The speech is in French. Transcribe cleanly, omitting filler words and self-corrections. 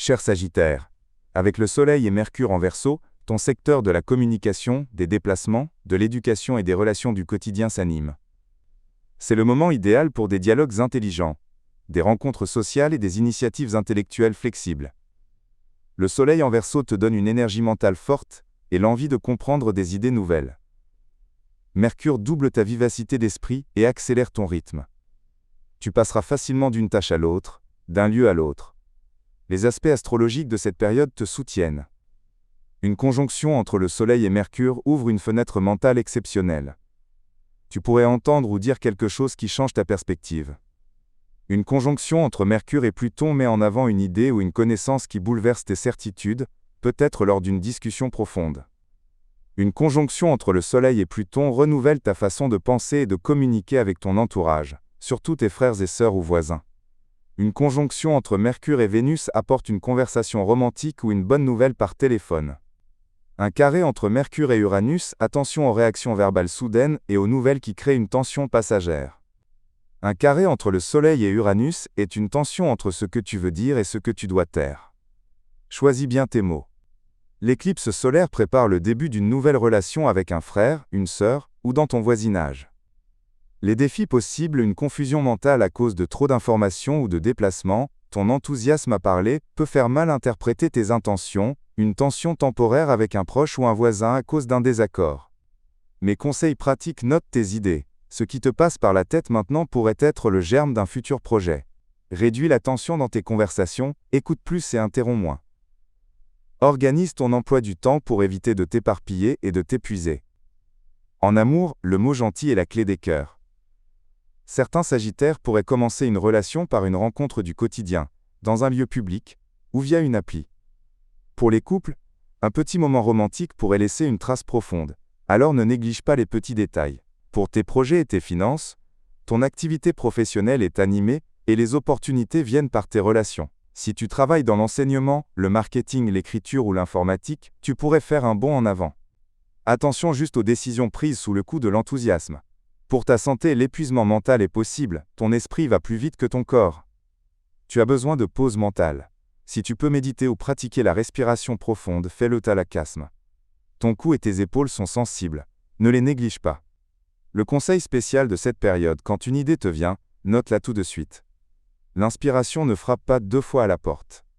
Cher Sagittaire, avec le Soleil et Mercure en Verseau, ton secteur de la communication, des déplacements, de l'éducation et des relations du quotidien s'anime. C'est le moment idéal pour des dialogues intelligents, des rencontres sociales et des initiatives intellectuelles flexibles. Le Soleil en Verseau te donne une énergie mentale forte et l'envie de comprendre des idées nouvelles. Mercure double ta vivacité d'esprit et accélère ton rythme. Tu passeras facilement d'une tâche à l'autre, d'un lieu à l'autre. Les aspects astrologiques de cette période te soutiennent. Une conjonction entre le Soleil et Mercure ouvre une fenêtre mentale exceptionnelle. Tu pourrais entendre ou dire quelque chose qui change ta perspective. Une conjonction entre Mercure et Pluton met en avant une idée ou une connaissance qui bouleverse tes certitudes, peut-être lors d'une discussion profonde. Une conjonction entre le Soleil et Pluton renouvelle ta façon de penser et de communiquer avec ton entourage, surtout tes frères et sœurs ou voisins. Une conjonction entre Mercure et Vénus apporte une conversation romantique ou une bonne nouvelle par téléphone. Un carré entre Mercure et Uranus, attention aux réactions verbales soudaines et aux nouvelles qui créent une tension passagère. Un carré entre le Soleil et Uranus est une tension entre ce que tu veux dire et ce que tu dois taire. Choisis bien tes mots. L'éclipse solaire prépare le début d'une nouvelle relation avec un frère, une sœur, ou dans ton voisinage. Les défis possibles, une confusion mentale à cause de trop d'informations ou de déplacements, ton enthousiasme à parler peut faire mal interpréter tes intentions, une tension temporaire avec un proche ou un voisin à cause d'un désaccord. Mes conseils pratiques: note tes idées. Ce qui te passe par la tête maintenant pourrait être le germe d'un futur projet. Réduis la tension dans tes conversations, écoute plus et interromps moins. Organise ton emploi du temps pour éviter de t'éparpiller et de t'épuiser. En amour, le mot gentil est la clé des cœurs. Certains Sagittaires pourraient commencer une relation par une rencontre du quotidien, dans un lieu public, ou via une appli. Pour les couples, un petit moment romantique pourrait laisser une trace profonde, alors ne néglige pas les petits détails. Pour tes projets et tes finances, ton activité professionnelle est animée et les opportunités viennent par tes relations. Si tu travailles dans l'enseignement, le marketing, l'écriture ou l'informatique, tu pourrais faire un bond en avant. Attention juste aux décisions prises sous le coup de l'enthousiasme. Pour ta santé, l'épuisement mental est possible, ton esprit va plus vite que ton corps. Tu as besoin de pause mentale. Si tu peux méditer ou pratiquer la respiration profonde, fais-le thalakasme. Ton cou et tes épaules sont sensibles, ne les néglige pas. Le conseil spécial de cette période: quand une idée te vient, note-la tout de suite. L'inspiration ne frappe pas 2 fois à la porte.